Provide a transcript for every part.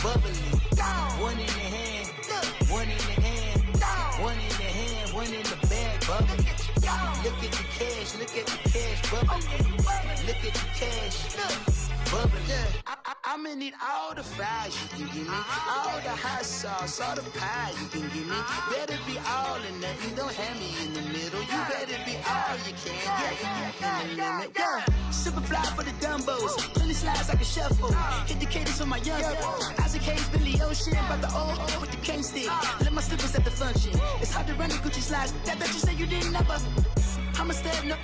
bubbly. One in the hand, one in the hand, one in the hand, one in the bag, bubbly. Look at the cash, bubbly. Look at the cash, bubbly. I'ma need all the fries you can give me, all the hot sauce, all the pie you can give me. Better be all in nothing, don't have me in the middle. You better be all you can, yeah, in the limit. Yeah, super fly for the Dumbos, plenty slides like a shuffle. Hit the cadence on my young Isaac Hayes, Billy Ocean, about the old with the cane stick. Let my slippers at the function. It's hard to run the Gucci slides. That you say you didn't never. I'm a step no.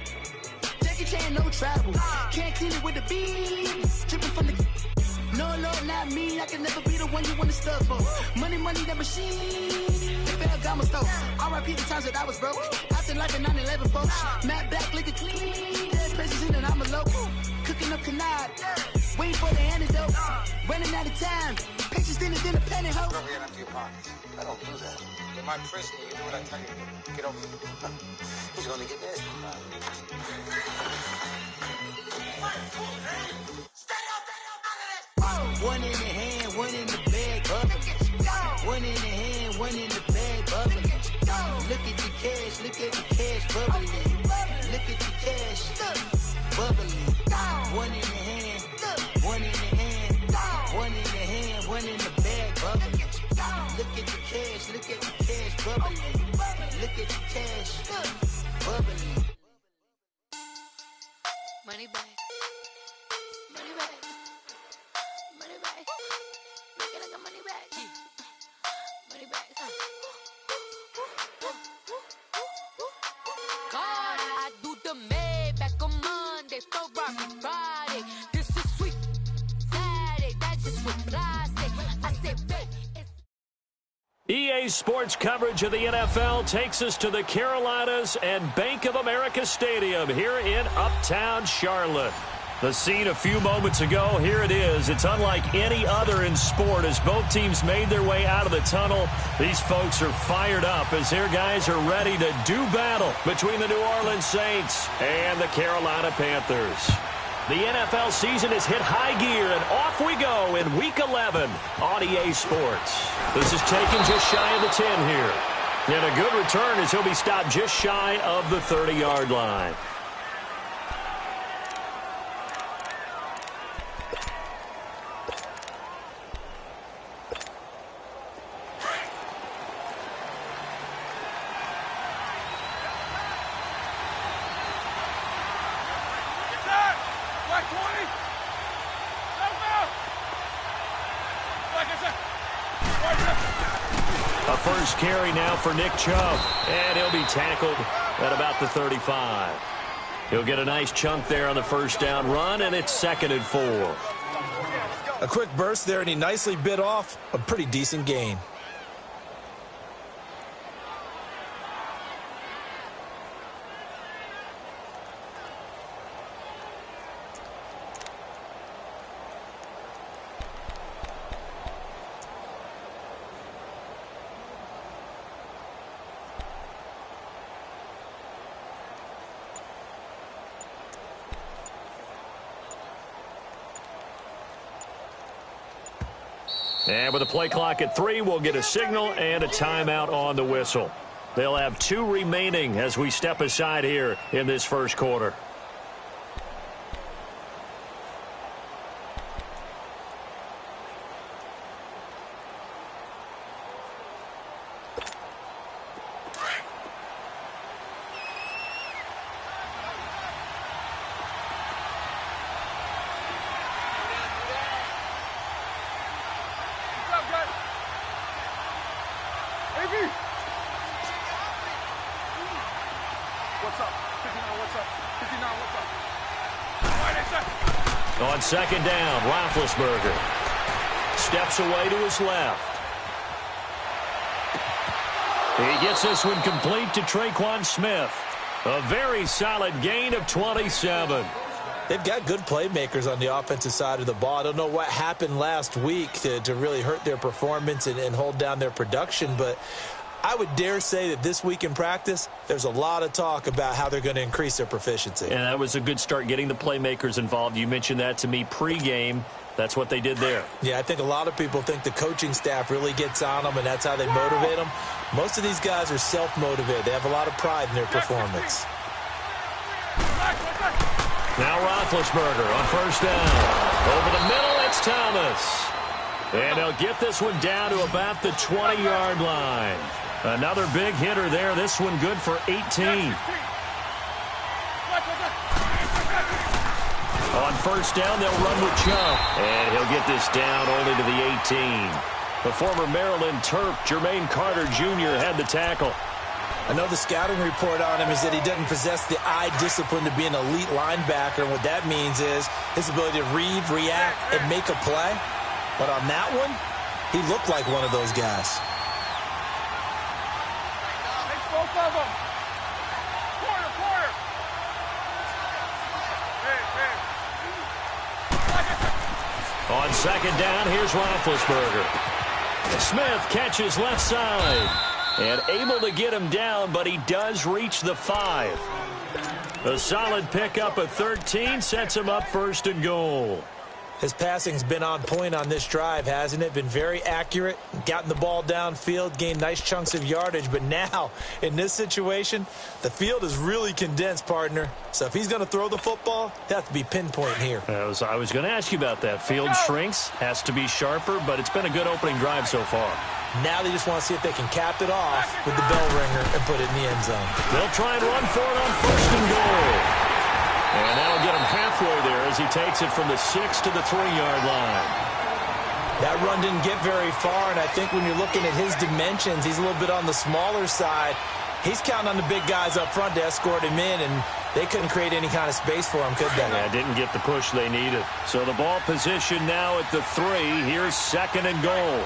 Jackie Chan, no travel. Can't clean it with the beat. Dripping from the. No, Lord, not me. I can never be the one you want to stuff for. Money, that machine. They fell got my stove. R.I.P. the times that I was broke. Acting like a 9/11 folks. Matte black, liquor clean. Dead presses in and I'm a local. Cooking up canard. Waiting for the antidote. Running out of time. Patience thinner than a penny hoe. Don't get empty your pockets. I don't do that. In my prison, you do what I tell you to. Get over here. He's gonna get nasty. One in the hand, one in the bag, bubbly. One in the hand, one in the bag, bubbly. Look at the cash, bubbly. Look at the cash, bubbly. One in the hand, one in the hand, one in the hand, one in the bag, bubbly. Look at the cash, bubbly. Look at the cash, bubbly. Money back. Money back. Money back. Make it like a money back. Money back. God, I do the Maybach on Monday, Ferrari Friday. This is sweet Saturday. That's just with plastic. I said, babe. EA Sports coverage of the NFL takes us to the Carolinas and Bank of America Stadium here in Uptown Charlotte. The scene a few moments ago, here it is. It's unlike any other in sport as both teams made their way out of the tunnel. These folks are fired up as their guys are ready to do battle between the New Orleans Saints and the Carolina Panthers. The NFL season has hit high gear, and off we go in Week 11 on EA Sports. This is taken just shy of the 10 here. And a good return as he'll be stopped just shy of the 30-yard line. A first carry now for Nick Chubb, and he'll be tackled at about the 35. He'll get a nice chunk there on the first down run, and it's 2nd and 4. A quick burst there, and he nicely bit off a pretty decent gain. And with a play clock at 3, we'll get a signal and a timeout on the whistle. They'll have 2 remaining as we step aside here in this first quarter. On 2nd down, Roethlisberger steps away to his left. He gets this one complete to Traquan Smith. A very solid gain of 27. They've got good playmakers on the offensive side of the ball. I don't know what happened last week to really hurt their performance and hold down their production, but I would dare say that this week in practice, there's a lot of talk about how they're going to increase their proficiency. And that was a good start getting the playmakers involved. You mentioned that to me pregame. That's what they did there. Yeah, I think a lot of people think the coaching staff really gets on them, and that's how they motivate them. Most of these guys are self-motivated. They have a lot of pride in their performance. Now Roethlisberger on first down. Over the middle, it's Thomas. And they'll get this one down to about the 20-yard line. Another big hitter there. This one good for 18. On first down, they'll run with Chubb. And he'll get this down only to the 18. The former Maryland Terp, Jermaine Carter Jr., had the tackle. I know the scouting report on him is that he doesn't possess the eye discipline to be an elite linebacker. And what that means is his ability to read, react, and make a play. But on that one, he looked like one of those guys. Both of them. Quarter. On second down, here's Roethlisberger. Smith catches left side. And able to get him down, but he does reach the 5. A solid pickup of 13 sets him up first and goal. His passing's been on point on this drive, hasn't it? Been very accurate, gotten the ball downfield, gained nice chunks of yardage. But now, in this situation, the field is really condensed, partner. So if he's going to throw the football, it has to be pinpoint here. I was going to ask you about that. Field shrinks, has to be sharper, but it's been a good opening drive so far. Now they just want to see if they can cap it off with the bell ringer and put it in the end zone. They'll try and run for it on first and goal. And that'll get him halfway there as he takes it from the 6 to the 3-yard line. That run didn't get very far, and I think when you're looking at his dimensions, he's a little bit on the smaller side. He's counting on the big guys up front to escort him in, and they couldn't create any kind of space for him, could they? Yeah, didn't get the push they needed. So the ball position now at the 3. Here's second and goal.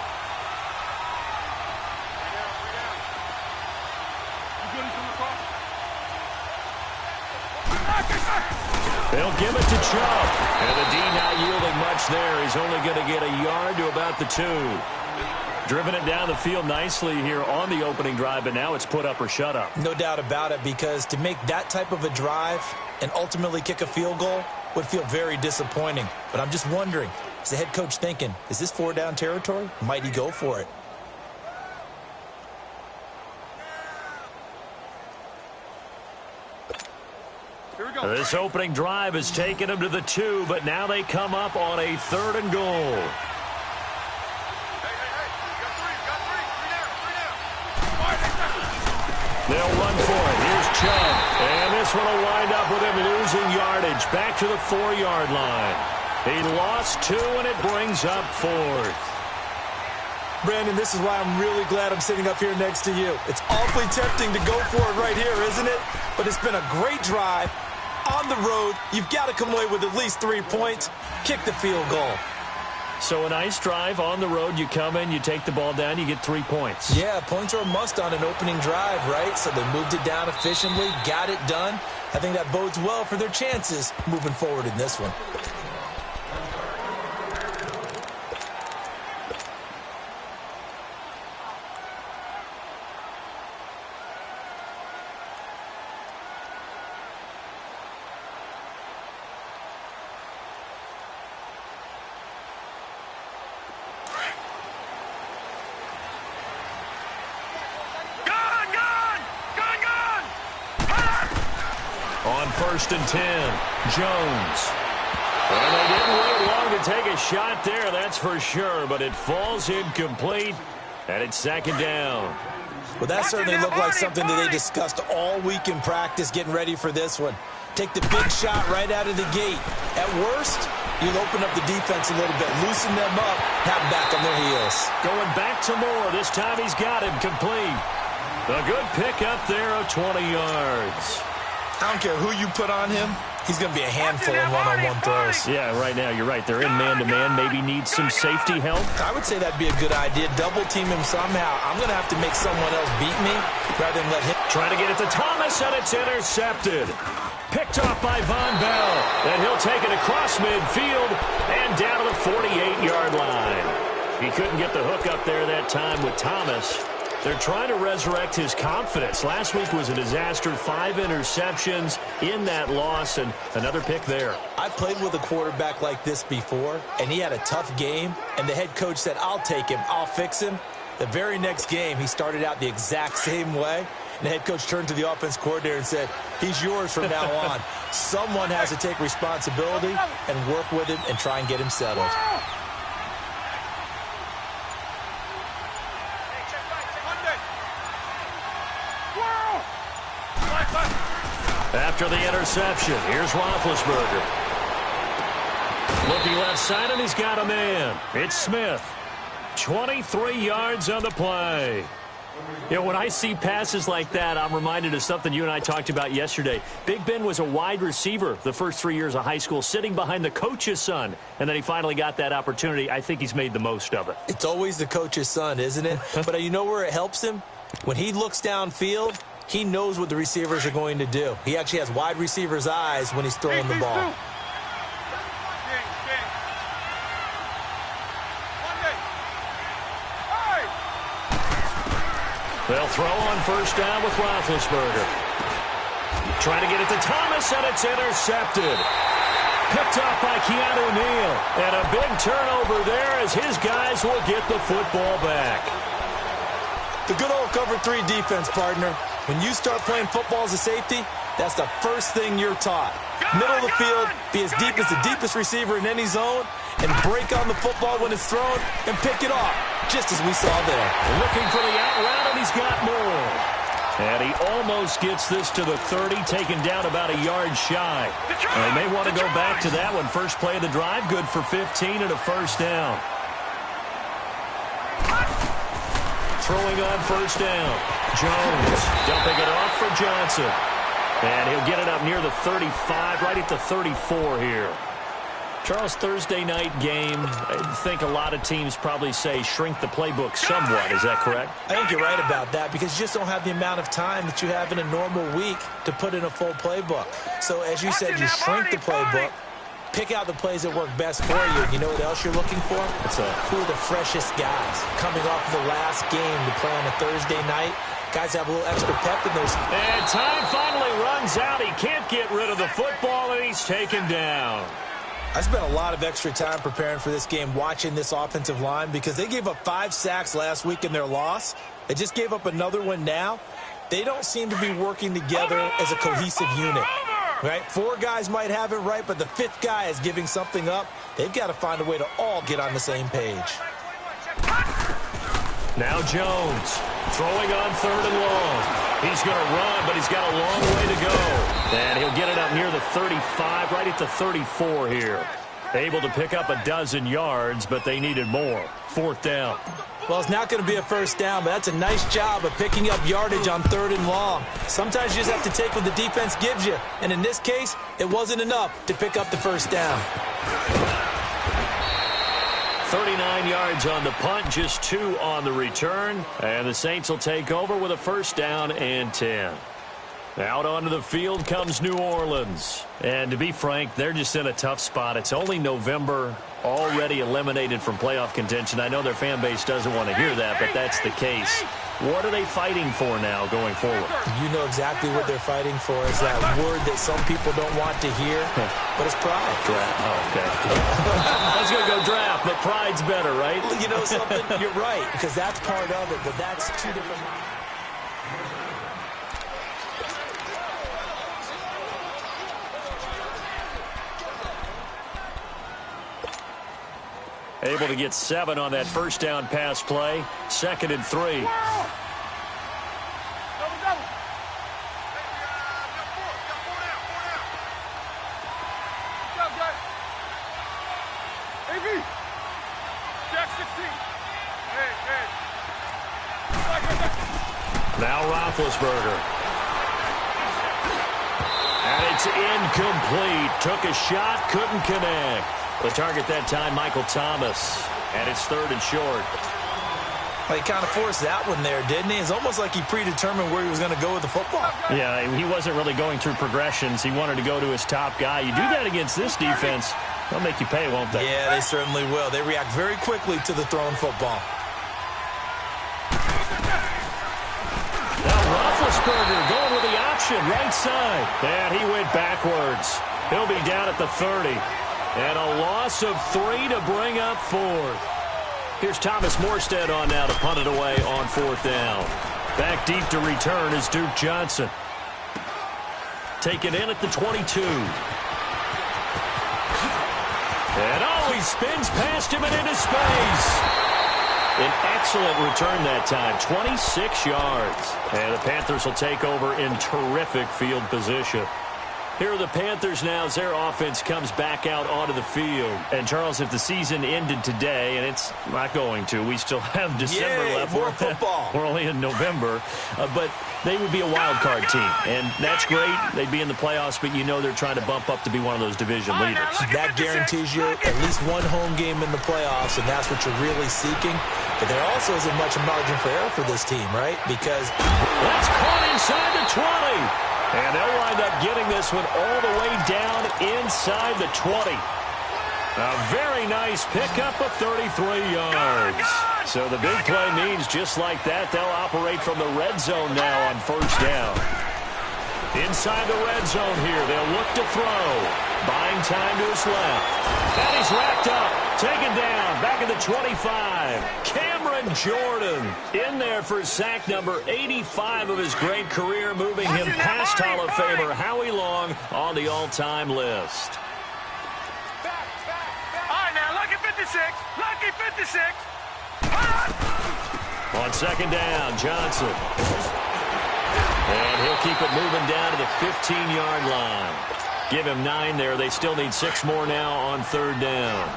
They'll give it to Chubb. And the D not yielding much there. He's only going to get a yard to about the 2. Driven it down the field nicely here on the opening drive, but now it's put up or shut up. No doubt about it, because to make that type of a drive and ultimately kick a field goal would feel very disappointing. But I'm just wondering, is the head coach thinking, is this 4-down territory? Might he go for it? This opening drive has taken them to the 2, but now they come up on a 3rd and goal. They'll run for it. Here's Chubb. And this one will wind up with him losing yardage back to the 4-yard line. He lost 2, and it brings up 4th. Brandon, this is why I'm really glad I'm sitting up here next to you. It's awfully tempting to go for it right here, isn't it? But it's been a great drive. On the road, you've got to come away with at least 3 points. Kick the field goal. So a nice drive on the road. You come in, you take the ball down, you get 3 points. Yeah, points are a must on an opening drive, right? So they moved it down efficiently, got it done. I think that bodes well for their chances moving forward in this one. First and 10, Jones. And they didn't wait long to take a shot there, that's for sure, but it falls incomplete, and it's second down. Well, that certainly looked like something that they discussed all week in practice getting ready for this one. Take the big shot right out of the gate. At worst, you'll open up the defense a little bit, loosen them up, have them back on their heels. Going back to Moore. This time he's got him complete. A good pickup there of 20 yards. I don't care who you put on him. He's going to be a handful of one-on-one throws. Yeah, right now, you're right. They're in man-to-man. Maybe need some safety help. I would say that'd be a good idea. Double-team him somehow. I'm going to have to make someone else beat me rather than let him. Trying to get it to Thomas, and it's intercepted. Picked off by Von Bell. And he'll take it across midfield and down to the 48-yard line. He couldn't get the hook up there that time with Thomas. They're trying to resurrect his confidence. Last week was a disaster, 5 interceptions in that loss, and another pick there. I played with a quarterback like this before, and he had a tough game, and the head coach said, I'll take him, I'll fix him. The very next game, he started out the exact same way, and the head coach turned to the offense coordinator and said, he's yours from now on. Someone has to take responsibility and work with him and try and get him settled. After the interception, here's Roethlisberger. Looking left side, and he's got a man. It's Smith. 23 yards on the play. You know, when I see passes like that, I'm reminded of something you and I talked about yesterday. Big Ben was a wide receiver the first 3 years of high school, sitting behind the coach's son, and then he finally got that opportunity. I think he's made the most of it. It's always the coach's son, isn't it? But you know where it helps him? When he looks downfield, he knows what the receivers are going to do. He actually has wide receivers' eyes when he's throwing the ball. They'll throw on first down with Roethlisberger. Trying to get it to Thomas, and it's intercepted. Picked up by Keanu Neal. And a big turnover there as his guys will get the football back. The good old cover 3 defense, partner. When you start playing football as a safety, that's the first thing you're taught. Middle of the field, be as deep as the deepest receiver in any zone, and break on the football when it's thrown and pick it off, just as we saw there. Looking for the out route, and he's got more. And he almost gets this to the 30, taken down about a yard shy. And they may want to go back to that one. First play of the drive, good for 15 and a first down. Throwing on first down. Jones dumping it off for Johnson. And he'll get it up near the 35, right at the 34 here. Charles, Thursday night game, I think a lot of teams probably say shrink the playbook somewhat. Is that correct? I think you're right about that because you just don't have the amount of time that you have in a normal week to put in a full playbook. So as you said, you shrink the playbook, pick out the plays that work best for you. You know what else you're looking for? Who are the freshest guys coming off the last game to play on a Thursday night? Guys have a little extra pep in those. And time finally runs out. He can't get rid of the football, and he's taken down. I spent a lot of extra time preparing for this game, watching this offensive line, because they gave up 5 sacks last week in their loss. They just gave up another one now. They don't seem to be working together as a cohesive unit. Right? 4 guys might have it right, but the 5th guy is giving something up. They've got to find a way to all get on the same page. Now Jones throwing on third and long. He's going to run, but he's got a long way to go. And he'll get it up near the 35, right at the 34 here. Able to pick up a dozen yards, but they needed more. 4th down. Well, it's not going to be a first down, but that's a nice job of picking up yardage on 3rd and long. Sometimes you just have to take what the defense gives you. And in this case, it wasn't enough to pick up the first down. 39 yards on the punt, just 2 on the return. And the Saints will take over with a first down and 10. Out onto the field comes New Orleans. And to be frank, they're just in a tough spot. It's only November, already eliminated from playoff contention. I know their fan base doesn't want to hear that, but that's the case. What are they fighting for now going forward? You know exactly what they're fighting for. Is that word that some people don't want to hear, but it's pride. Draft. Oh, okay. I was going to go draft, but pride's better, right? You know something? You're right, because that's part of it, but that's 2 different. Able to get 7 on that first down pass play. 2nd and 3. Now Roethlisberger. And it's incomplete. Took a shot, couldn't connect. The target that time, Michael Thomas. And it's 3rd and short. Well, he kind of forced that one there, didn't he? It's almost like he predetermined where he was going to go with the football. Yeah, he wasn't really going through progressions. He wanted to go to his top guy. You do that against this defense, they'll make you pay, won't they? Yeah, they certainly will. They react very quickly to the thrown football. Now Roethlisberger going with the option, right side. And he went backwards. He'll be down at the 30. And a loss of 3 to bring up 4th. Here's Thomas Morstead on now to punt it away on 4th down. Back deep to return is Duke Johnson. Take it in at the 22. And he spins past him and into space. An excellent return that time, 26 yards. And the Panthers will take over in terrific field position. Here are the Panthers now as their offense comes back out onto the field. And, Charles, if the season ended today, and it's not going to, we still have December left. More football. We're only in November. But they would be a wild card team. And that's great. They'd be in the playoffs, but you know they're trying to bump up to be one of those division leaders. That guarantees you at least one home game in the playoffs, and that's what you're really seeking. But there also isn't much margin for error for this team, right? Because that's caught inside the 20. And they'll wind up getting this one all the way down inside the 20. A very nice pickup of 33 yards. So the big play means just like that, they'll operate from the red zone now on 1st down. Inside the red zone here, they'll look to throw. Buying time to his left. And he's wrapped up. Taken down. Back at the 25. Cameron Jordan in there for sack number 85 of his great career, moving him past Hall of Famer Howie Long on the all-time list. All right, now, lucky 56. Lucky 56. On 2nd down, Johnson. And he'll keep it moving down to the 15-yard line. Give him 9 there. They still need 6 more now on 3rd down.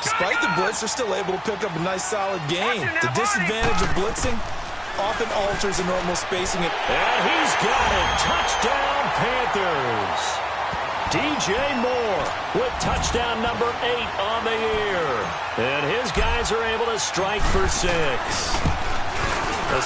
Despite the blitz, they're still able to pick up a nice, solid gain. The disadvantage of blitzing often alters the normal spacing. And he's got it. Touchdown, Panthers. DJ Moore with touchdown number 8 on the year. And his guys are able to strike for 6.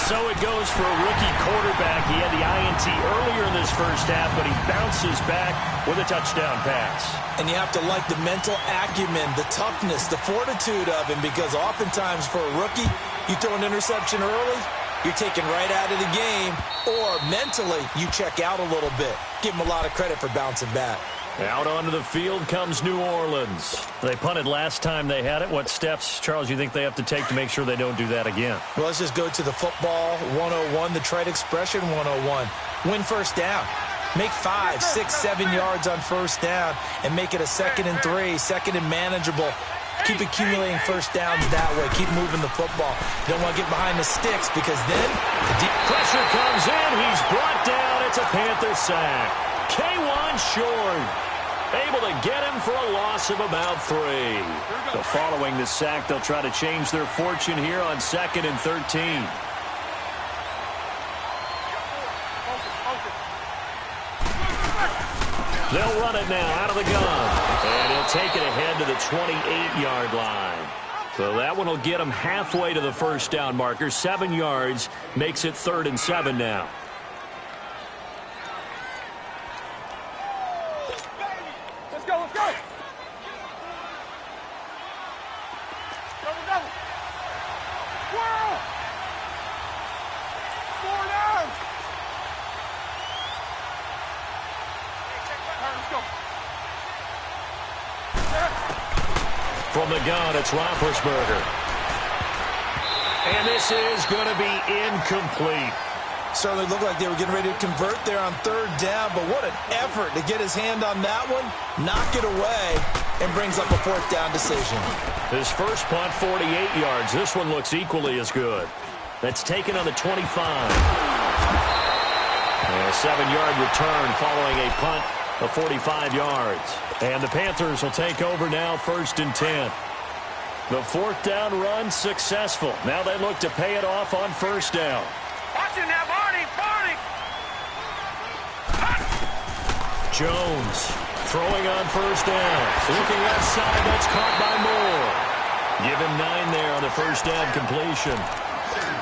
So it goes for a rookie quarterback. He had the INT earlier in this first half, but he bounces back with a touchdown pass. And you have to like the mental acumen, the toughness, the fortitude of him, because oftentimes for a rookie, you throw an interception early, you're taken right out of the game, or mentally you check out a little bit. Give him a lot of credit for bouncing back. Out onto the field comes New Orleans. They punted last time they had it. What steps, Charles, you think they have to take to make sure they don't do that again? Well, let's just go to the football 101, the trite expression 101. Win 1st down. Make 5, 6, 7 yards on 1st down and make it a 2nd and 3, 2nd and manageable. Keep accumulating 1st downs that way. Keep moving the football. You don't want to get behind the sticks because then the deep pressure comes in. He's brought down. It's a Panther sack. K'Wan Short able to get him for a loss of about 3. So following the sack, they'll try to change their fortune here on 2nd and 13. They'll run it now out of the gun. And he'll take it ahead to the 28-yard line. So that one will get him halfway to the 1st down marker. 7 yards makes it 3rd and 7 now. Let's go, let's go. Double, double. Whirl. 4 down. Let's go. From the gun, it's Roethlisberger. And this is going to be incomplete. Certainly looked like they were getting ready to convert there on 3rd down, but what an effort to get his hand on that one, knock it away, and brings up a 4th down decision. His first punt, 48 yards. This one looks equally as good. That's taken on the 25. And a 7-yard return following a punt of 45 yards. And the Panthers will take over now, 1st and 10. The 4th down run successful. Now they look to pay it off on 1st down. Watching that, Barney, Barney. Jones throwing on 1st down. Looking outside, that's caught by Moore. Give him 9 there on the 1st down completion.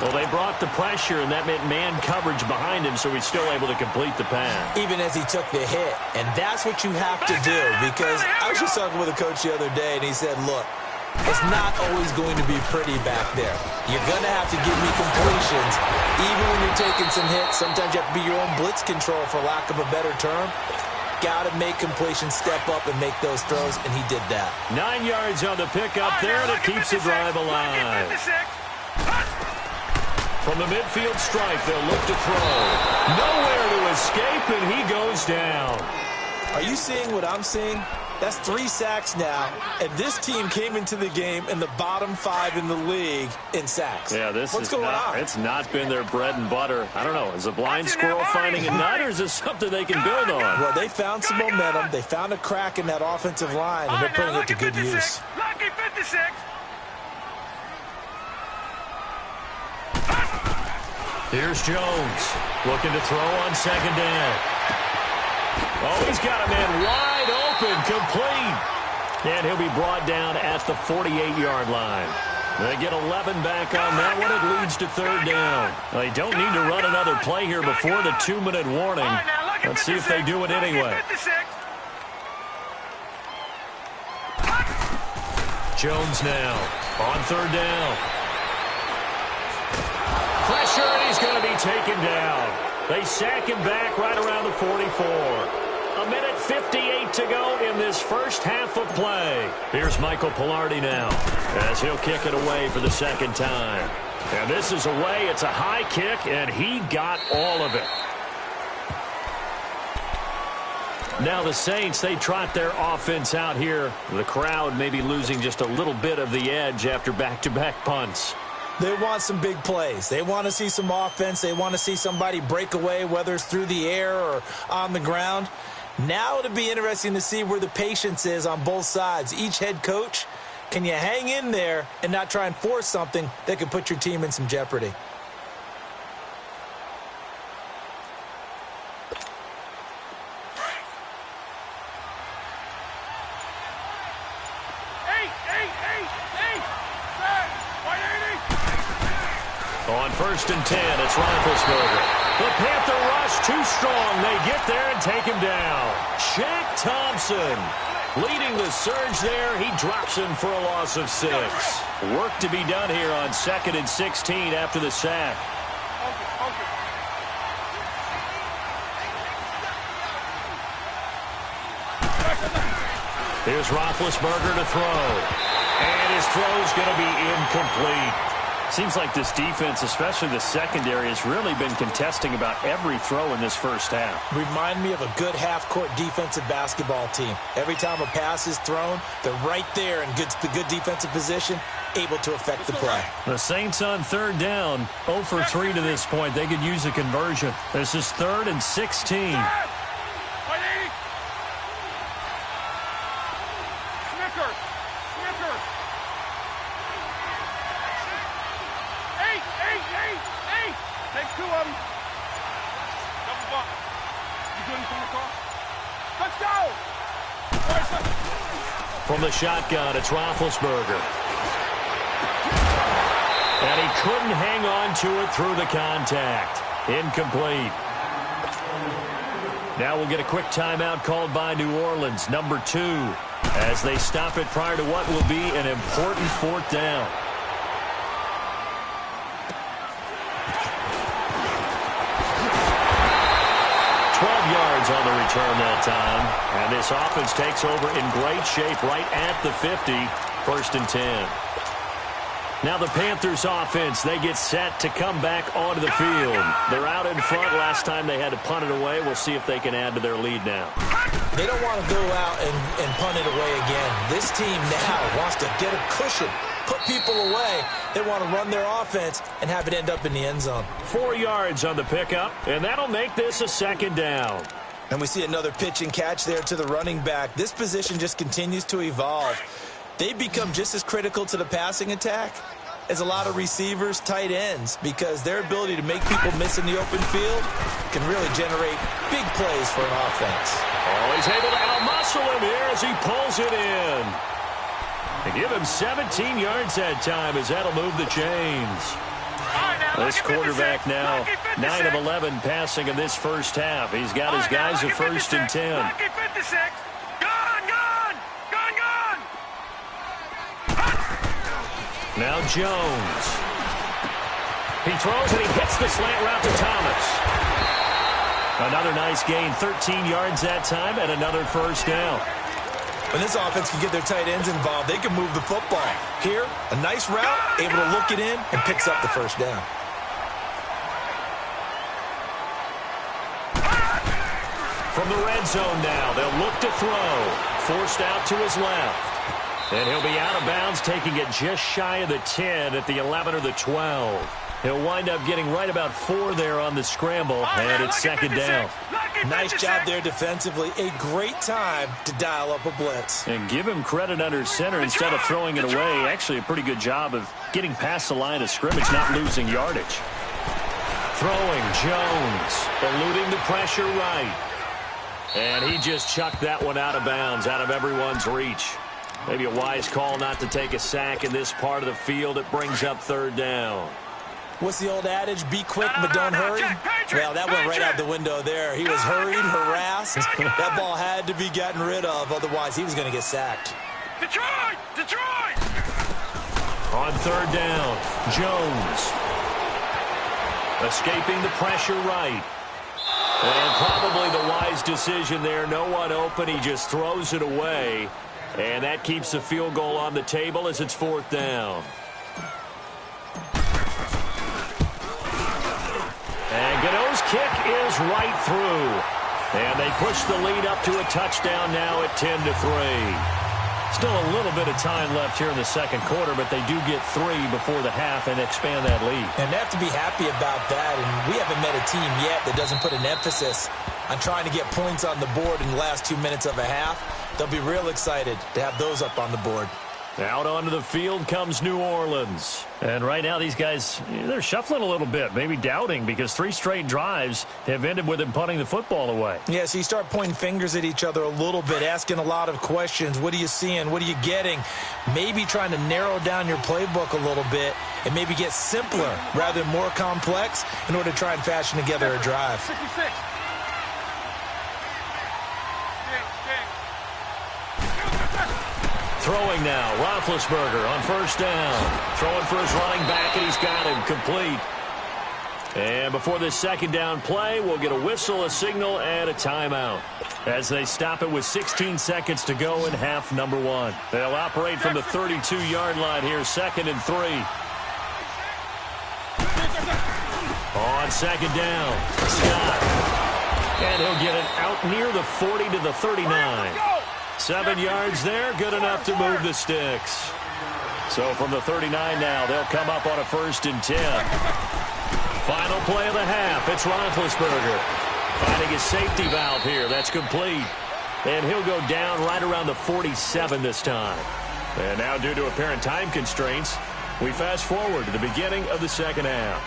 Well, they brought the pressure, and that meant man coverage behind him, so he's still able to complete the pass. Even as he took the hit. And that's what you have to do, because I was just talking with a coach the other day, and he said, look, It's not always going to be pretty back there. You're going to have to give me completions. Even when you're taking some hits, sometimes you have to be your own blitz control, for lack of a better term. Got to make completions, step up, and make those throws, and he did that. 9 yards on the pickup there, and it keeps the drive alive. From the midfield stripe, they'll look to throw. Nowhere to escape, and he goes down. Are you seeing what I'm seeing? That's 3 sacks now, and this team came into the game in the bottom 5 in the league in sacks. Yeah, What's going on? It's not been their bread and butter. I don't know. Is a blind squirrel finding a nut, or is this something they can build on? Well, they found some momentum. They found a crack in that offensive line, and they're putting it to good use. Lucky 56. Here's Jones looking to throw on second down. Oh, he's got a man wide open, complete. And he'll be brought down at the 48-yard line. They get 11 back on that one. It leads to third down. They don't need to run another play here before the 2-minute warning. Let's see if they do it anyway. Jones now on third down. Pressure, and he's going to be taken down. They sack him back right around the 44. 1:58 to go in this first half of play. Here's Michael Pilardi now as he'll kick it away for the second time. And this is away. It's a high kick, and he got all of it. Now the Saints, they trot their offense out here. The crowd may be losing just a little bit of the edge after back-to-back punts. They want some big plays. They want to see some offense. They want to see somebody break away, whether it's through the air or on the ground. Now it'll be interesting to see where the patience is on both sides. Each head coach, can you hang in there and not try and force something that could put your team in some jeopardy? On first and 10, it's Roethlisberger. The Panther rush too strong. They get there and take him down. Shaq Thompson leading the surge there. He drops him for a loss of 6. Work to be done here on 2nd and 16 after the sack. Here's Roethlisberger to throw. And his throw's going to be incomplete. Seems like this defense, especially the secondary, has really been contesting about every throw in this first half. Remind me of a good half-court defensive basketball team. Every time a pass is thrown, they're right there in good defensive position, able to affect the play. The Saints on third down, 0 for 3 to this point. They could use a conversion. This is 3rd and 16. Take 2 of them. Double bump. You good from the car? Let's go! From the shotgun, it's Roethlisberger. And he couldn't hang on to it through the contact. Incomplete. Now we'll get a quick timeout called by New Orleans, number 2, as they stop it prior to what will be an important 4th down. 12 yards on the return that time. And this offense takes over in great shape right at the 50. 1st and 10. Now the Panthers offense, they get set to come back onto the field. They're out in front. Last time they had to punt it away. We'll see if they can add to their lead now. They don't want to go out and punt it away again. This team now wants to get a cushion, put people away. They want to run their offense and have it end up in the end zone. 4 yards on the pickup, and that'll make this a 2nd down. And we see another pitch and catch there to the running back. This position just continues to evolve. They become just as critical to the passing attack as a lot of receivers, tight ends, because their ability to make people miss in the open field can really generate big plays for an offense. Oh, he's able to out-muscle him here as he pulls it in. They give him 17 yards that time as that'll move the chains. This quarterback now, 9 of 11 passing in this first half. He's got his guys at 1st and 10. Now Jones. He throws and he hits the slant route to Thomas. Another nice gain, 13 yards that time, and another first down. When this offense can get their tight ends involved, they can move the football. Here, a nice route, able to look it in, and picks up the first down. From the red zone now, they'll look to throw. Forced out to his left. And he'll be out of bounds, taking it just shy of the 10 at the 11 or the 12. He'll wind up getting right about 4 there on the scramble, and it's second down. Nice job there defensively. A great time to dial up a blitz. And give him credit under center instead of throwing it away. Actually, a pretty good job of getting past the line of scrimmage, not losing yardage. Throwing, Jones, eluding the pressure right. And he just chucked that one out of bounds, out of everyone's reach. Maybe a wise call not to take a sack in this part of the field. It brings up third down. What's the old adage? Be quick, but don't hurry. Well, that went right out the window there. He was hurried, harassed. That ball had to be gotten rid of. Otherwise, he was going to get sacked. Detroit! Detroit! On third down, Jones. Escaping the pressure right. And probably the wise decision there. No one open. He just throws it away. And that keeps the field goal on the table as it's fourth down. And Godot's kick is right through. And they push the lead up to a touchdown now at 10-3. Still a little bit of time left here in the second quarter, but they do get 3 before the half and expand that lead. And they have to be happy about that. And we haven't met a team yet that doesn't put an emphasis on trying to get points on the board in the last 2 minutes of a half. They'll be real excited to have those up on the board. Out onto the field comes New Orleans. And right now these guys, they're shuffling a little bit, maybe doubting, because 3 straight drives have ended with them punting the football away. Yeah, so you start pointing fingers at each other a little bit, asking a lot of questions. What are you seeing? What are you getting? Maybe trying to narrow down your playbook a little bit and maybe get simpler rather than more complex in order to try and fashion together a drive. 66. Throwing now, Roethlisberger on first down. Throwing for his running back, and he's got him complete. And before this second down play, we'll get a whistle, a signal, and a timeout as they stop it with 16 seconds to go in half number 1. They'll operate from the 32-yard line here, 2nd and 3. On second down, Scott. And he'll get it out near the 40 to the 39. 7 yards there, good enough to move the sticks. So from the 39 now, they'll come up on a 1st and 10. Final play of the half, it's Roethlisberger. Finding his safety valve here, that's complete. And he'll go down right around the 47 this time. And now due to apparent time constraints, we fast forward to the beginning of the second half.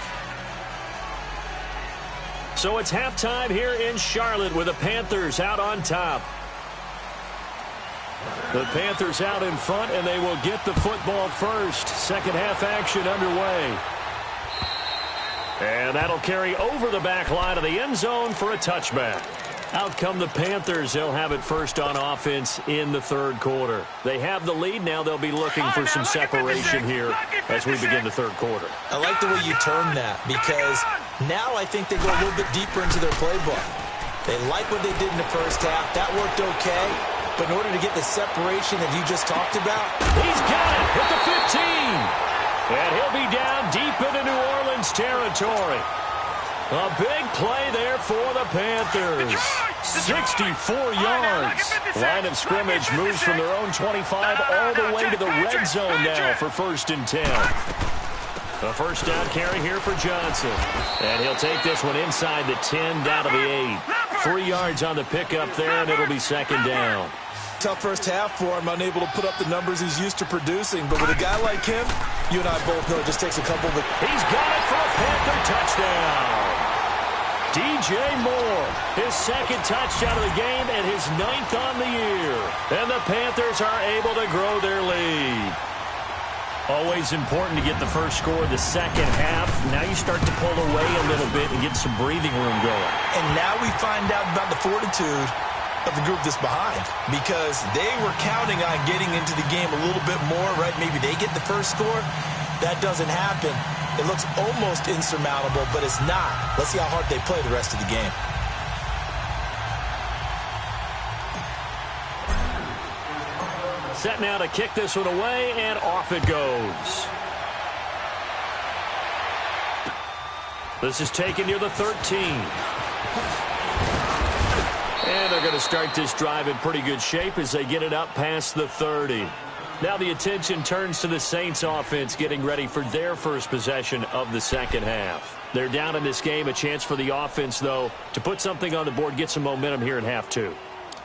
So it's halftime here in Charlotte with the Panthers out on top. The Panthers out in front, and they will get the football first. Second half action underway. And that'll carry over the back line of the end zone for a touchback. Out come the Panthers. They'll have it first on offense in the third quarter. They have the lead. Now they'll be looking for some separation here as we begin the third quarter. I like the way you term that, because now I think they go a little bit deeper into their playbook. They like what they did in the first half. That worked okay. But in order to get the separation that you just talked about, he's got it at the 15. And he'll be down deep into New Orleans territory. A big play there for the Panthers. 64 yards. Line of scrimmage moves from their own 25 all the way to the red zone now for 1st and 10. A first down carry here for Johnson. And he'll take this one inside the 10 down to the 8. 3 yards on the pickup there, and it'll be second down. Tough first half for him, unable to put up the numbers he's used to producing. But with a guy like him, you and I both know it just takes a couple of... He's got it for a Panther touchdown. DJ Moore, his 2nd touchdown of the game and his 9th on the year. And the Panthers are able to grow their lead. Always important to get the first score the second half. Now you start to pull away a little bit and get some breathing room going. And now we find out about the fortitude of the group that's behind, because they were counting on getting into the game a little bit more, right? Maybe they get the first score. that doesn't happen, it looks almost insurmountable, but it's not. Let's see how hard they play the rest of the game. Set now to kick this one away, and off it goes. This is taken near the 13. And they're going to start this drive in pretty good shape as they get it up past the 30. Now the attention turns to the Saints offense getting ready for their first possession of the second half. They're down in this game. A chance for the offense, though, to put something on the board, get some momentum here in half two.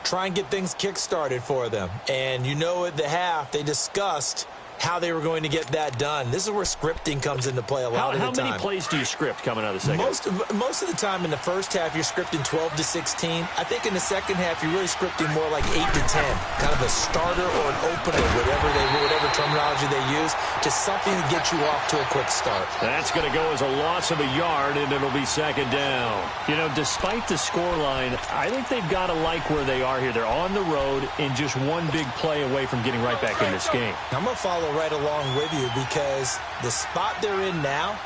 Try and get things kick-started for them. And you know at the half, they discussed how they were going to get that done. This is where scripting comes into play a lot of the time. How many plays do you script coming out of the second half? Most of the time in the first half, you're scripting 12 to 16. I think in the second half, you're really scripting more like 8 to 10. Kind of a starter or an opener, whatever terminology they use. Just something to get you off to a quick start. That's going to go as a loss of a yard, and it'll be second down. You know, despite the scoreline, I think they've got to like where they are here. They're on the road and just one big play away from getting right back in this game. I'm going to follow right along with you because the spot they're in now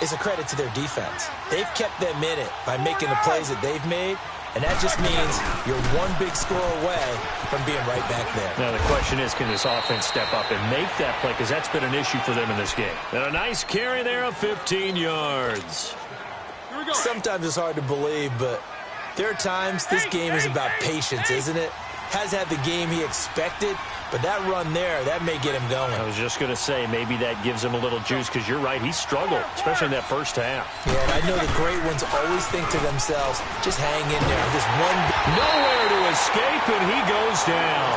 is a credit to their defense. They've kept them in it by making the plays that they've made, and that just means you're one big score away from being right back there. Now the question is, can this offense step up and make that play, because that's been an issue for them in this game. And a nice carry there of 15 yards. Sometimes it's hard to believe, but there are times this game is about patience, isn't it? Has had the game he expected, but that run there, that may get him going. I was just going to say, maybe that gives him a little juice, because you're right, he struggled, especially in that first half. Yeah, and I know the great ones always think to themselves, just hang in there. Just one. Nowhere to escape, and he goes down.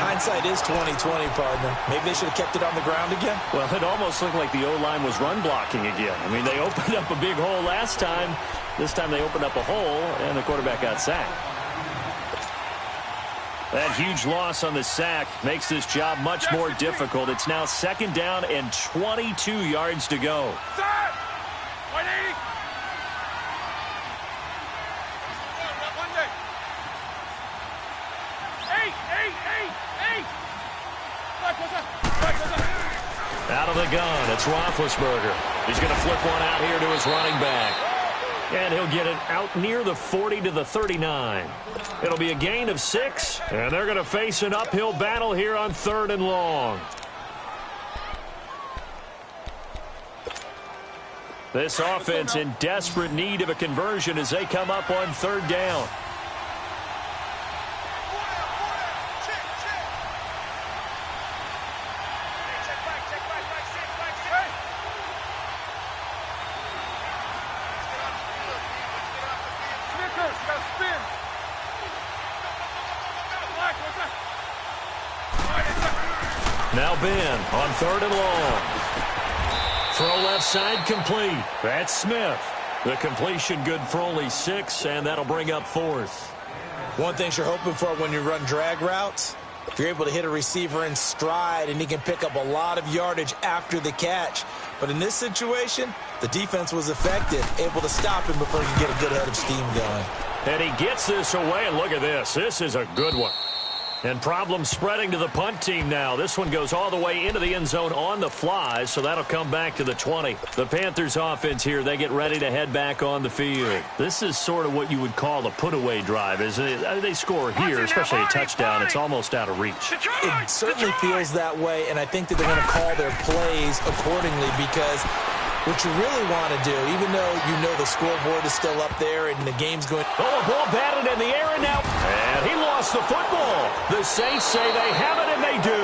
Hindsight is 20/20, partner. Maybe they should have kept it on the ground again. Well, it almost looked like the O-line was run blocking again. I mean, they opened up a big hole last time. This time they opened up a hole, and the quarterback got sacked. That huge loss on the sack makes this job much more difficult. It's now second down and 22 yards to go. Out of the gun, it's Roethlisberger. He's going to flip one out here to his running back. And he'll get it out near the 40 to the 39. It'll be a gain of 6, and they're going to face an uphill battle here on 3rd and long. This offense in desperate need of a conversion as they come up on 3rd down. Now Ben on 3rd and long. Throw left side complete. That's Smith. The completion good for only 6, and that'll bring up 4th. One thing you're hoping for when you run drag routes, if you're able to hit a receiver in stride and he can pick up a lot of yardage after the catch. But in this situation, the defense was effective, able to stop him before he could get a good head of steam going. And he gets this away, and look at this. This is a good one. And problems spreading to the punt team now. This one goes all the way into the end zone on the fly, so that'll come back to the 20. The Panthers offense here, they get ready to head back on the field. This is sort of what you would call a put-away drive, isn't it? They score here, especially a touchdown. It's almost out of reach. It certainly feels that way, and I think that they're going to call their plays accordingly because what you really want to do, even though you know the scoreboard is still up there and the game's going... Oh, a ball batted in the air and now... And he lost the football. The Saints say they have it, and they do.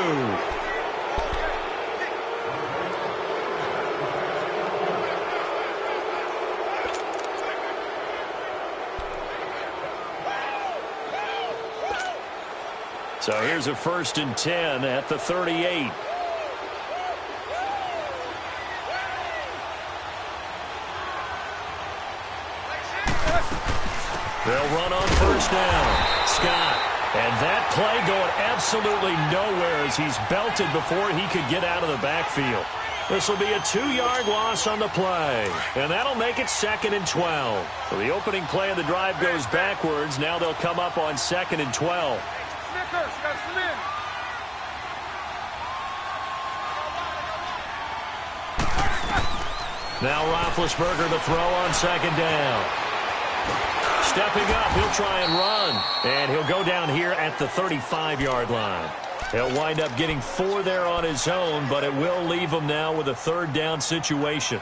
So here's a 1st and 10 at the 38. They'll run on 1st down. Scott. And that play going absolutely nowhere as he's belted before he could get out of the backfield. This will be a 2-yard loss on the play. And that'll make it 2nd and 12. So the opening play of the drive goes backwards. Now they'll come up on 2nd and 12. Now Roethlisberger to throw on second down. Stepping up, he'll try and run. And he'll go down here at the 35-yard line. He'll wind up getting 4 there on his own, but it will leave him now with a third down situation.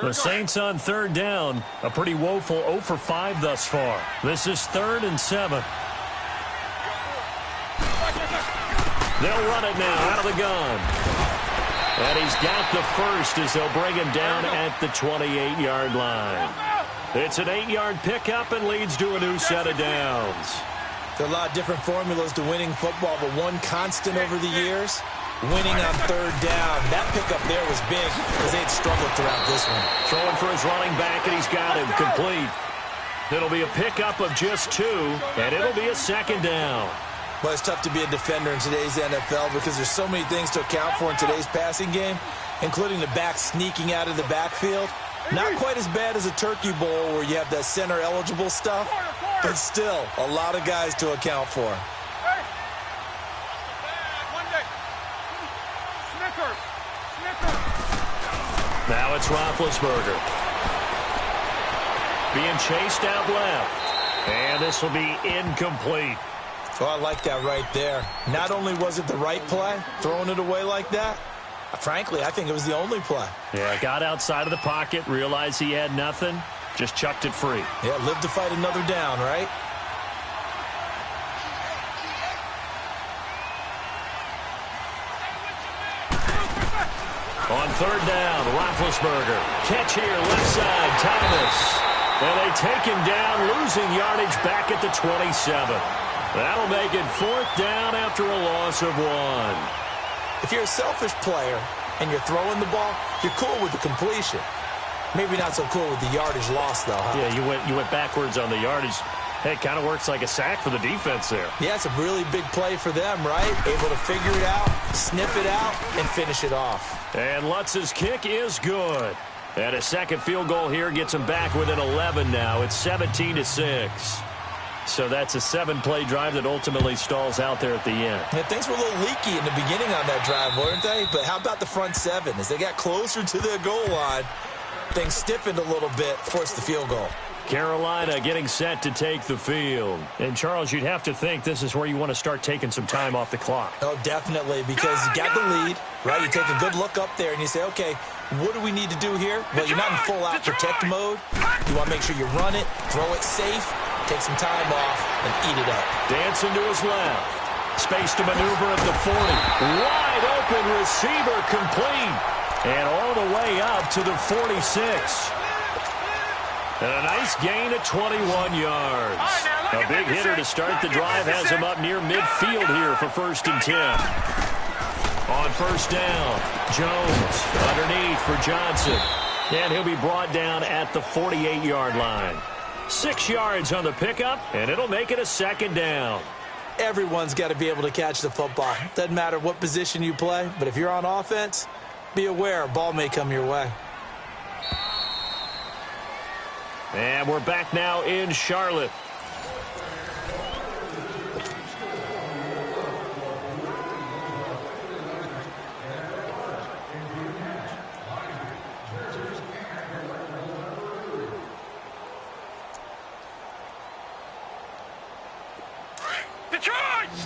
The Saints on third down, a pretty woeful 0 for 5 thus far. This is 3rd and 7. They'll run it now out of the gun. And he's got the first as they'll bring him down at the 28-yard line. It's an 8-yard pickup and leads to a new set of downs. There are a lot of different formulas to winning football, but one constant over the years, winning on third down. That pickup there was big because they had struggled throughout this one. Throwing for his running back, and he's got him complete. It'll be a pickup of just 2, and it'll be a second down. Well, it's tough to be a defender in today's NFL because there's so many things to account for in today's passing game, including the back sneaking out of the backfield. Not quite as bad as a turkey bowl where you have that center-eligible stuff, but still a lot of guys to account for. Now it's Roethlisberger. Being chased out left. And this will be incomplete. Oh, I like that right there. Not only was it the right play, throwing it away like that, frankly, I think it was the only play. Yeah, got outside of the pocket, realized he had nothing, just chucked it free. Yeah, live to fight another down, right? On third down, Roethlisberger. Catch here, left side, Thomas. And they take him down, losing yardage back at the 27. That'll make it 4th down after a loss of 1. If you're a selfish player and you're throwing the ball, you're cool with the completion. Maybe not so cool with the yardage loss, though, huh? Yeah, you went backwards on the yardage. Hey, it kind of works like a sack for the defense there. Yeah, it's a really big play for them, right? Able to figure it out, sniff it out, and finish it off. And Lutz's kick is good. And a second field goal here gets him back within 11 now. It's 17-6. So that's a 7-play drive that ultimately stalls out there at the end. Yeah, things were a little leaky in the beginning on that drive, weren't they? But how about the front 7? As they got closer to their goal line, things stiffened a little bit, forced the field goal. Carolina getting set to take the field. And, Charles, you'd have to think this is where you want to start taking some time off the clock. Oh, definitely, because you got the lead, right? You take a good look up there and you say, okay, what do we need to do here? Well, you're not in full-out protect mode. You want to make sure you run it, throw it safe, take some time off, and eat it up. Dancing to his left. Space to maneuver at the 40. Wide open receiver complete. And all the way up to the 46. And a nice gain of 21 yards. A big hitter to start the drive has him up near midfield here for 1st and 10. On 1st down, Jones underneath for Johnson. And he'll be brought down at the 48-yard line. 6 yards on the pickup, and it'll make it a 2nd down. Everyone's got to be able to catch the football. Doesn't matter what position you play, but if you're on offense, be aware a ball may come your way. And we're back now in Charlotte.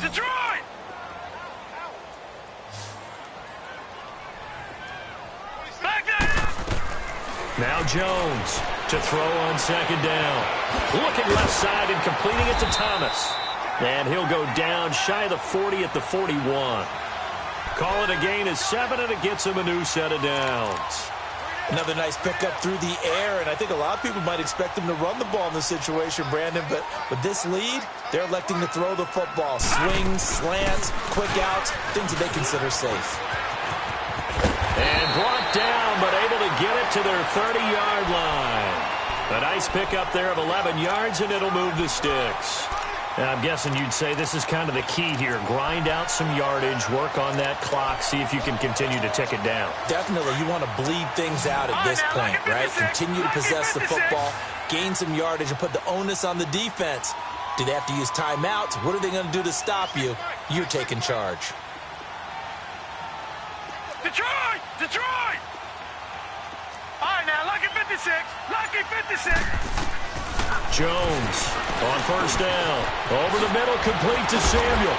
Detroit! Back there! Now Jones to throw on 2nd down. Looking left side and completing it to Thomas. And he'll go down shy of the 40 at the 41. Call it a gain of 7, and it gets him a new set of downs. Another nice pickup through the air, and I think a lot of people might expect him to run the ball in this situation, Brandon, but with this lead, they're electing to throw the football. Swings, slants, quick outs, things that they consider safe. And brought down, but able to get it to their 30-yard line. A nice pickup there of 11 yards, and it'll move the sticks. I'm guessing you'd say this is kind of the key here. Grind out some yardage, work on that clock, see if you can continue to tick it down. Definitely, you want to bleed things out at this point, right? Continue to possess the football, gain some yardage, and put the onus on the defense. Do they have to use timeouts? What are they going to do to stop you? You're taking charge. Detroit! Detroit! All right, now, lucky 56. Lucky 56. Jones on first down. Over the middle, complete to Samuel.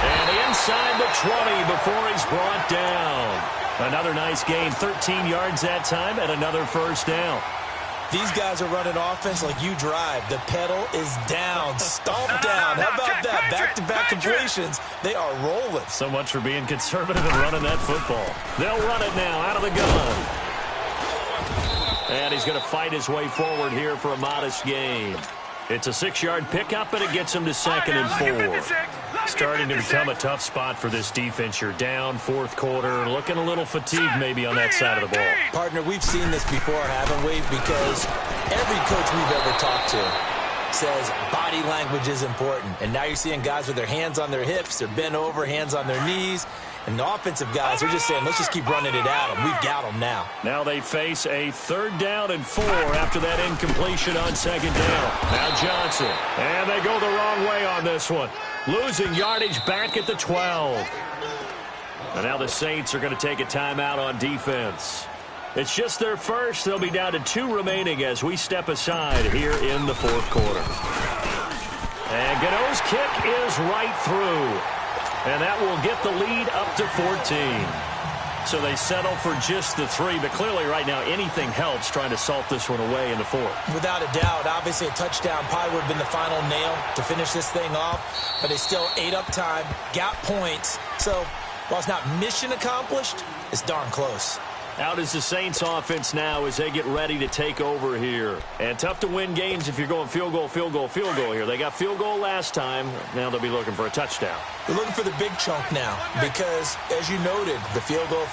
And inside the 20 before he's brought down. Another nice gain, 13 yards that time, and another first down. These guys are running offense like you drive. The pedal is down, stomp down. How about that? Back-to-back completions. They are rolling. So much for being conservative and running that football. They'll run it now out of the gun. And he's going to fight his way forward here for a modest gain. It's a 6-yard pickup, and it gets him to 2nd and 4. Starting to become a tough spot for this defense. You're down fourth quarter, looking a little fatigued maybe on that side of the ball. Partner, we've seen this before, haven't we? Because every coach we've ever talked to says body language is important. And now you're seeing guys with their hands on their hips, they're bent over, hands on their knees. And the offensive guys are just saying, let's just keep running it at them. We've got them now. Now they face a 3rd down and 4 after that incompletion on 2nd down. Now Johnson. And they go the wrong way on this one. Losing yardage back at the 12. And now the Saints are going to take a timeout on defense. It's just their first. They'll be down to 2 remaining as we step aside here in the 4th quarter. And Gano's kick is right through. And that will get the lead up to 14. So they settle for just the 3. But clearly right now anything helps trying to salt this one away in the 4th. Without a doubt, obviously a touchdown probably would have been the final nail to finish this thing off. But they still ate up time, got points. So while it's not mission accomplished, it's darn close. Out is the Saints offense now as they get ready to take over here. And tough to win games if you're going field goal, field goal, field goal here. They got field goal last time. Now they'll be looking for a touchdown. They're looking for the big chunk now because, as you noted, the field goal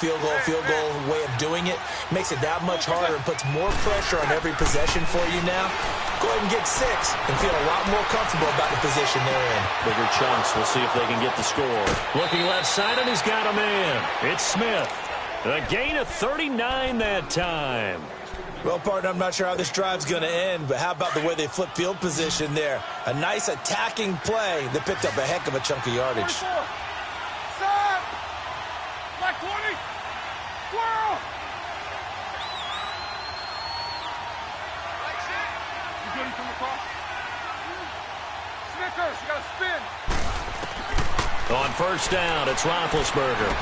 way of doing it makes it that much harder and puts more pressure on every possession for you now. Go ahead and get 6 and feel a lot more comfortable about the position they're in. Bigger chunks. We'll see if they can get the score. Looking left side, and he's got a man. It's Smith. A gain of 39 that time. Well, partner, I'm not sure how this drive's going to end, but how about the way they flip field position there? A nice attacking play that picked up a heck of a chunk of yardage. Stop! Black 20! Squirrel! You good from across? Snickers, you got to spin. On first down, it's Roethlisberger.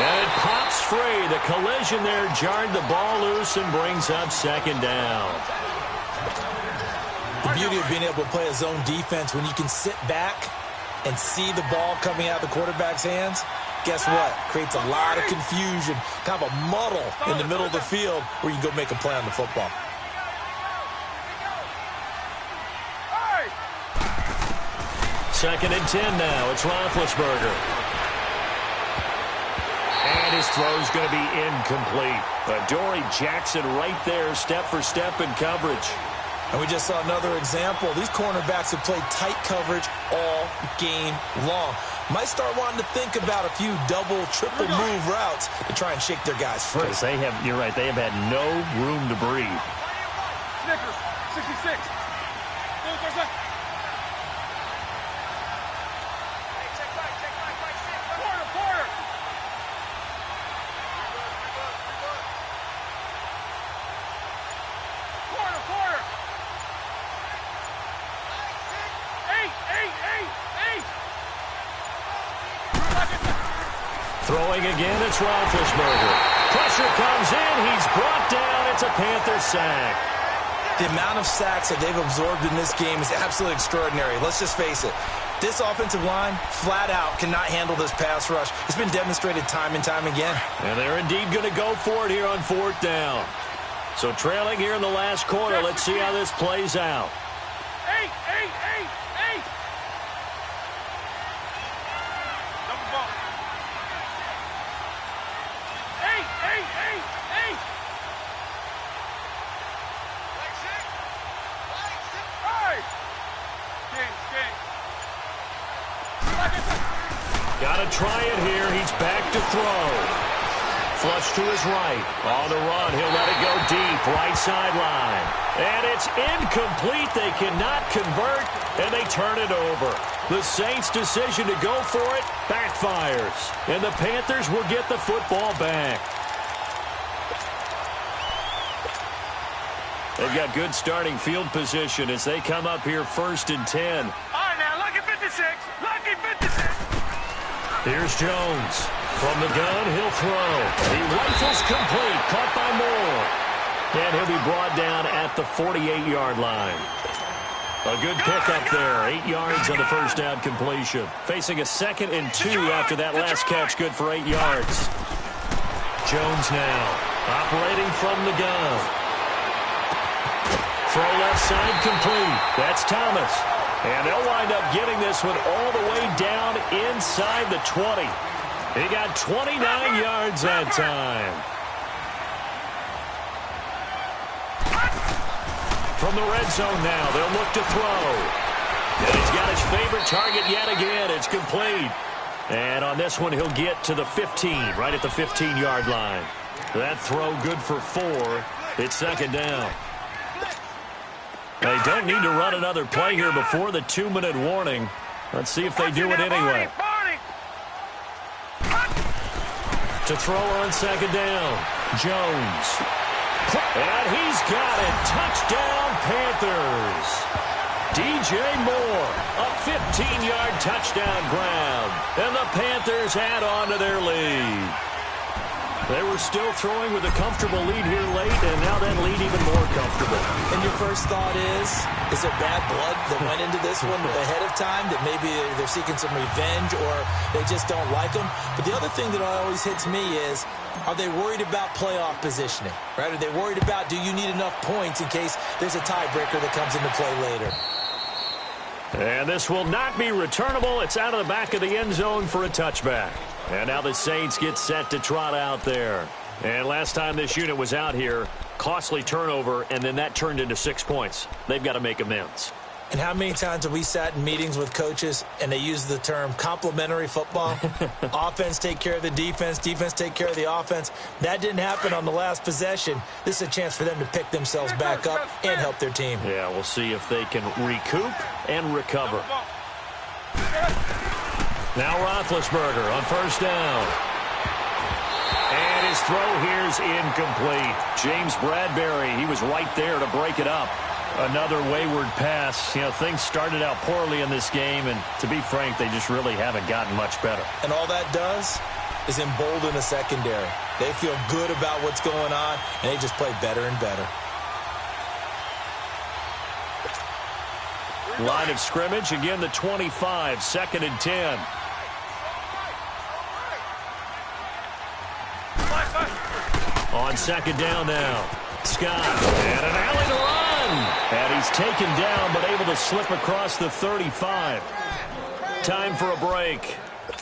And it pops free. The collision there jarred the ball loose and brings up 2nd down. The beauty of being able to play a zone defense when you can sit back and see the ball coming out of the quarterback's hands, guess what? Creates a lot of confusion, kind of a muddle in the middle of the field where you can go make a play on the football. Second and 10 now. It's Roethlisberger. And his throw's going to be incomplete. But Dory Jackson right there, step for step in coverage. And we just saw another example. These cornerbacks have played tight coverage all game long. Might start wanting to think about a few double, triple move routes to try and shake their guys free. They have, you're right, they have had no room to breathe. Snickers, 66. Throwing again, it's Roethlisberger. Pressure comes in. He's brought down. It's a Panther sack. The amount of sacks that they've absorbed in this game is absolutely extraordinary. Let's just face it. This offensive line, flat out, cannot handle this pass rush. It's been demonstrated time and time again. And they're indeed going to go for it here on 4th down. So trailing here in the last quarter. Let's see how this plays out. 8. Double ball. 8. Got to try it here. He's back to throw. Flush to his right. On the run, he'll let it go deep. Right sideline. And it's incomplete. They cannot convert, and they turn it over. The Saints' decision to go for it backfires. And the Panthers will get the football back. They've got good starting field position as they come up here 1st and 10. All right, now, lucky 56. Lucky 56. Here's Jones. From the gun, he'll throw. He rifles complete. Caught by Moore. And he'll be brought down at the 48-yard line. A good pickup there. 8 yards on the first down completion. Facing a 2nd and 2 after that last catch. Good for 8 yards. Jones now operating from the gun. Throw left side complete. That's Thomas. And they'll wind up getting this one all the way down inside the 20. He got 29 yards that time. From the red zone now, they'll look to throw. And he's got his favorite target yet again. It's complete. And on this one, he'll get to the 15, right at the 15-yard line. That throw good for 4. It's 2nd down. They don't need to run another play here before the 2-minute warning. Let's see if they do it anyway. To throw on 2nd down, Jones. And he's got it. Touchdown, Panthers. DJ Moore, a 15-yard touchdown grab. And the Panthers add on to their lead. They were still throwing with a comfortable lead here late, and now that lead even more comfortable. And your first thought is there bad blood that went into this one ahead of time, that maybe they're seeking some revenge or they just don't like them? But the other thing that always hits me is, are they worried about playoff positioning? Right? Are they worried about, do you need enough points in case there's a tiebreaker that comes into play later? And this will not be returnable. It's out of the back of the end zone for a touchback. And now the Saints get set to trot out there. And last time this unit was out here, costly turnover, and then that turned into 6 points. They've got to make amends. And how many times have we sat in meetings with coaches and they use the term complementary football? Offense take care of the defense, defense take care of the offense. That didn't happen on the last possession. This is a chance for them to pick themselves back up and help their team. Yeah, we'll see if they can recoup and recover. Now Roethlisberger on 1st down. And his throw here's incomplete. James Bradbury, he was right there to break it up. Another wayward pass. You know, things started out poorly in this game, and to be frank, they just really haven't gotten much better. And all that does is embolden the secondary. They feel good about what's going on, and they just play better and better. Line of scrimmage, again the 25, 2nd and 10. On 2nd down now, Scott, and an alley to run. And he's taken down, but able to slip across the 35. Time for a break.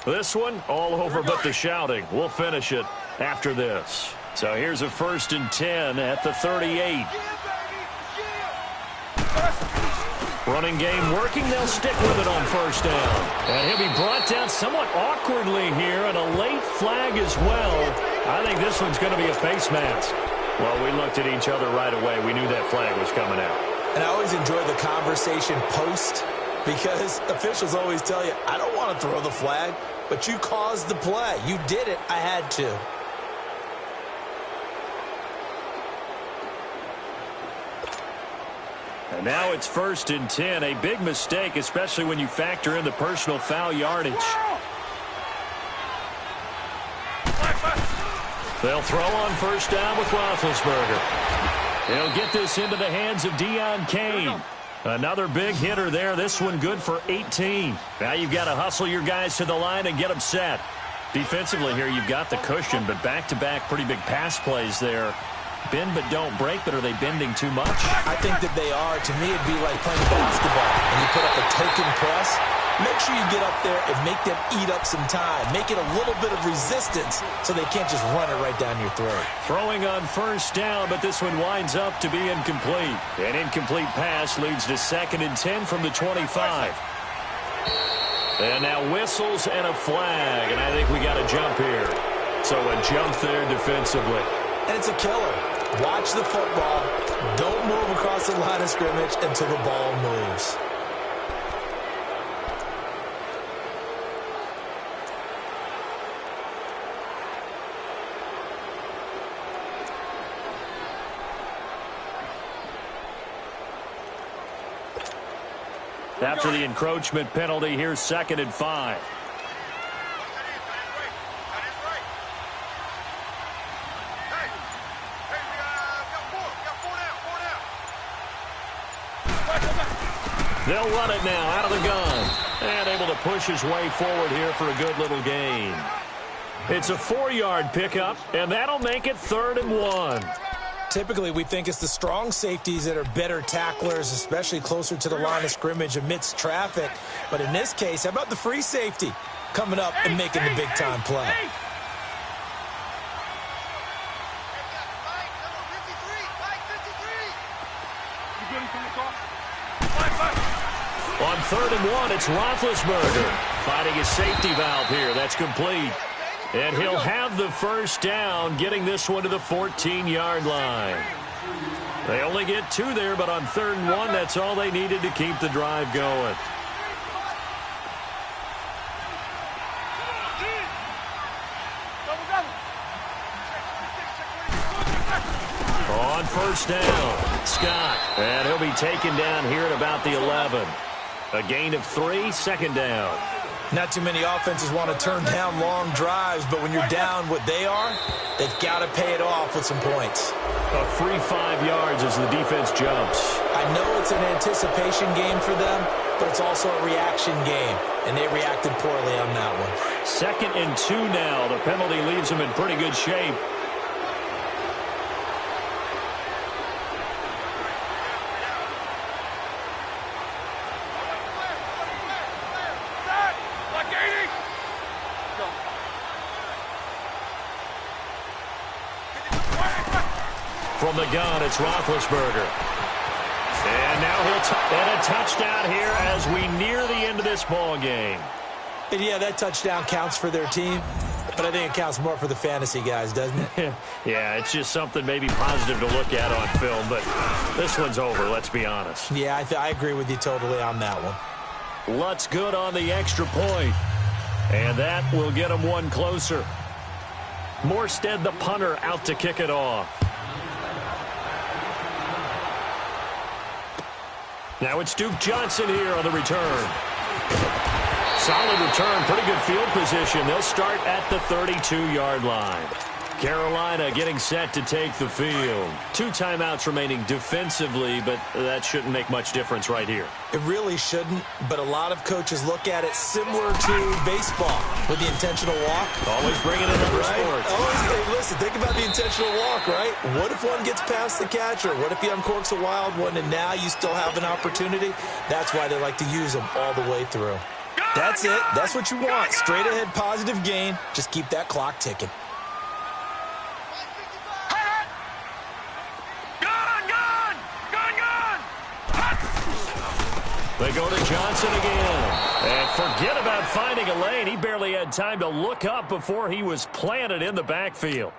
This one, all over but the shouting. We'll finish it after this. So here's a 1st and 10 at the 38. Running game working. They'll stick with it on 1st down. And he'll be brought down somewhat awkwardly here, and a late flag as well. I think this one's going to be a face mask. Well, we looked at each other right away. We knew that flag was coming out. And I always enjoy the conversation post, because officials always tell you, I don't want to throw the flag, but you caused the play. You did it. I had to. And now it's 1st and 10. A big mistake, especially when you factor in the personal foul yardage. They'll throw on 1st down with Roethlisberger. He'll get this into the hands of Deion Kane. Another big hitter there. This one good for 18. Now you've got to hustle your guys to the line and get them set. Defensively here, you've got the cushion, but back-to-back pretty big pass plays there. Bend but don't break, but are they bending too much? I think that they are. To me, it'd be like playing basketball, and you put up a token press. Make sure you get up there and make them eat up some time. Make it a little bit of resistance so they can't just run it right down your throat. Throwing on 1st down, but this one winds up to be incomplete. An incomplete pass leads to 2nd and 10 from the 25. And now whistles and a flag, and I think we got a jump here. So a jump there defensively. And it's a killer. Watch the football. Don't move across the line of scrimmage until the ball moves. After the encroachment penalty, here's 2nd and 5. They'll run it now out of the gun. And able to push his way forward here for a good little gain. It's a 4-yard pickup, and that'll make it 3rd and 1. Typically, we think it's the strong safeties that are better tacklers, especially closer to the line of scrimmage amidst traffic. But in this case, how about the free safety coming up and making the big-time play? On 3rd and 1, it's Roethlisberger finding his safety valve here. That's complete. And he'll have the first down, getting this one to the 14-yard line. They only get 2 there, but on 3rd and 1, that's all they needed to keep the drive going. On 1st down, Scott. And he'll be taken down here at about the 11. A gain of 3, 2nd down. Not too many offenses want to turn down long drives, but when you're down what they are, they've got to pay it off with some points. A free 5 yards as the defense jumps. I know it's an anticipation game for them, but it's also a reaction game, and they reacted poorly on that one. 2nd and 2 now. The penalty leaves them in pretty good shape. From the gun, it's Roethlisberger. And now and a touchdown here as we near the end of this ball game. And yeah, that touchdown counts for their team, but I think it counts more for the fantasy guys, doesn't it? Yeah, it's just something maybe positive to look at on film, but this one's over, let's be honest. Yeah, I agree with you totally on that one. Lutz good on the extra point, and that will get them one closer. Morstead, the punter, out to kick it off. Now it's Duke Johnson here on the return. Solid return, pretty good field position. They'll start at the 32-yard line. Carolina getting set to take the field. 2 timeouts remaining defensively, but that shouldn't make much difference right here. It really shouldn't, but a lot of coaches look at it similar to baseball with the intentional walk. Always bringing in other sports. Hey, listen, think about the intentional walk, right? What if one gets past the catcher? What if he uncorks a wild one and now you still have an opportunity? That's why they like to use them all the way through. That's it. That's what you want. Straight ahead positive gain. Just keep that clock ticking. They go to Johnson again. And forget about finding a lane. He barely had time to look up before he was planted in the backfield.